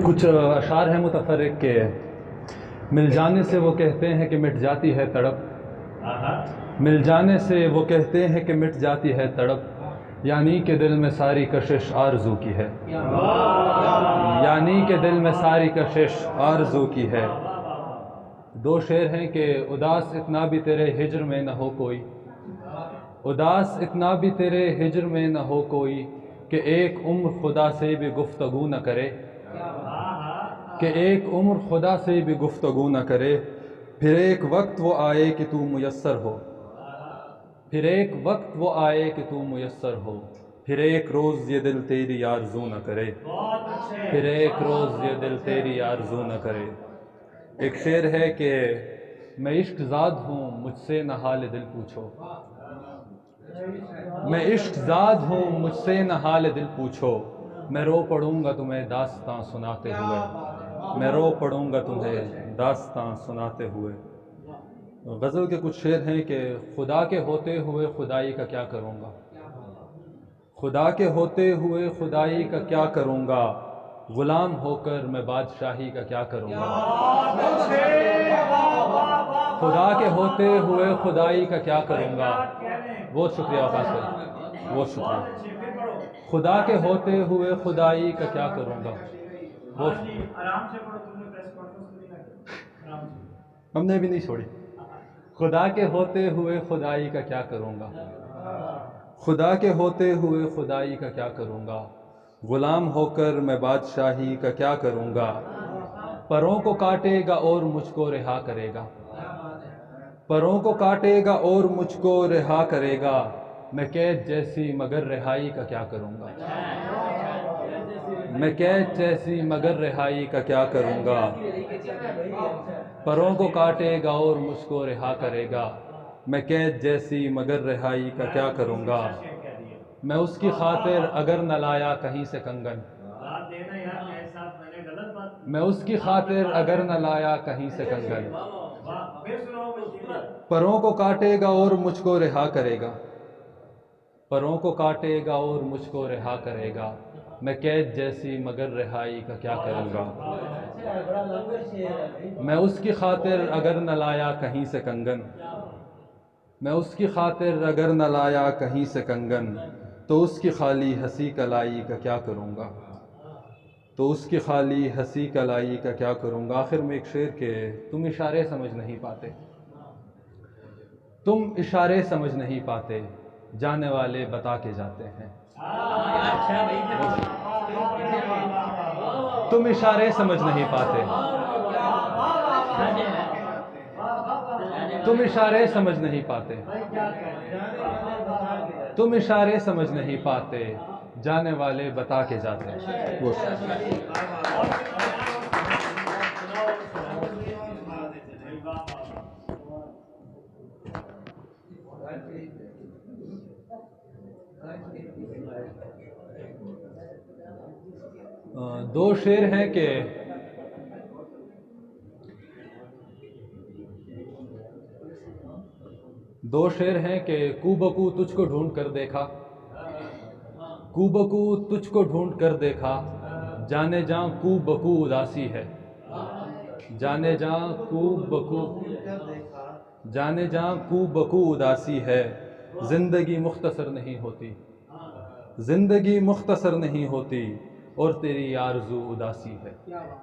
کچھ اشعار ہیں متفرق کے مل جانے سے وہ کہتے ہیں کہ مٹ جاتی ہے تڑپ، مل جانے سے وہ کہتے ہیں کہ مٹ جاتی ہے تڑپ، یعنی کہ دل میں ساری کشش آرزو کی ہے، یعنی کہ دل میں ساری کشش آرزو کی ہے۔ دو شعر ہیں کہ اداس اتنا بھی تیرے ہجر میں نہ ہو کوئی، اداس اتنا بھی تیرے ہجر میں نہ ہو کوئی، کہ ایک عمر خدا سے بھی گفتگو نہ کرے، کہ ایک عمر خدا سے بھی گفتگو نہ کرے، پھر ایک وقت وہ آئے کہ تو میسر ہو، پھر ایک وقت وہ آئے کہ تو میسر ہو، پھر ایک روز یہ دل تیری آرزو نہ کرے، پھر ایک روز یہ دل تیری آرزو نہ کرے۔ ایک شعر ہے کہ میں عشق زاد ہوں مجھ سے نہ حال دل پوچھو، میں عشق زاد ہوں مجھ سے نہ حال دل پوچھو، میں رو پڑوں گا تمہیں داستاں سناتے ہوئے، میں رو پڑوں گا تمہیں داستاں سناتے ہوئے۔ غزل کے کچھ شعر ہیں کہ خدا کے ہوتے ہوئے خدائی کا کیا کروں گا، خدا کے ہوتے ہوئے خدائی کا کیا کروں گا، غلام ہو کر میں بادشاہی کا کیا کروں گا، خدا کے ہوتے ہوئے خدائی کا کیا کروں گا۔ بہت شکریہ آقا صاحب، بہت شکریہ۔ خدا کے ہوتے ہوئے خدائی کا کیا کروں گا، ہم نے بھی نہیں چھوڑی۔ خدا کے ہوتے ہوئے خدائی کا کیا کروں گا، خدا کے ہوتے ہوئے خدائی کا کیا کروں گا، غلام ہو کر میں بادشاہی کا کیا کروں گا، پروں کو کاٹے گا اور مجھ کو رہا کرے گا، پروں کو کاٹے گا اور مجھ کو رہا کرے گا، میں قید جیسی مگر رہائی کا کیا کروں گا، میں قید جیسی مگر رہائی کا کیا کروں گا، پروں کو کاٹے گا اور مجھ کو رہا کرے گا، میں قید جیسی مگر رہائی کا کیا کروں گا، میں اس کی خاطر اگر نہ لایا کہیں سے کنگن، میں اس کی خاطر اگر نہ لایا کہیں سے کنگن، پروں کو کاٹے گا اور مجھ کو رہا کرے گا، پروں کو کاٹے گا اور مجھ کو رہا کرے گا، میں قید جیسی مگر رہائی کا کیا کروں گا، میں اس کی خاطر اگر نہ لایا کہیں سے کنگن، میں اس کی خاطر اگر نہ لایا کہیں سے کنگن، تو اس کی خالی ہنسی کلائی کا کیا کروں گا، تو اس کی خالی ہنسی کلائی کا کیا کروں گا۔ آخر میں ایک شعر کہ تم اشارے سمجھ نہیں پاتے، تم اشارے سمجھ نہیں پاتے، جانے والے بتا کے جاتے ہیں، تم اشارے سمجھ نہیں پاتے، تم اشارے سمجھ نہیں پاتے، تم اشارے سمجھ نہیں پاتے، جانے والے بتا کے جاتے ہیں۔ دو شعر ہیں کہ دو شعر ہیں کہ کو بکو تجھ کو ڈھونڈ کر دیکھا، کو بکو تجھ کو ڈھونڈ کر دیکھا، جانے جاں کو بکو اداسی ہے، جانے جاں کو بکو، جانے جاں کو بکو اداسی ہے، زندگی مختصر نہیں ہوتی، زندگی مختصر نہیں ہوتی، اور تیری آرزو اداسی ہے۔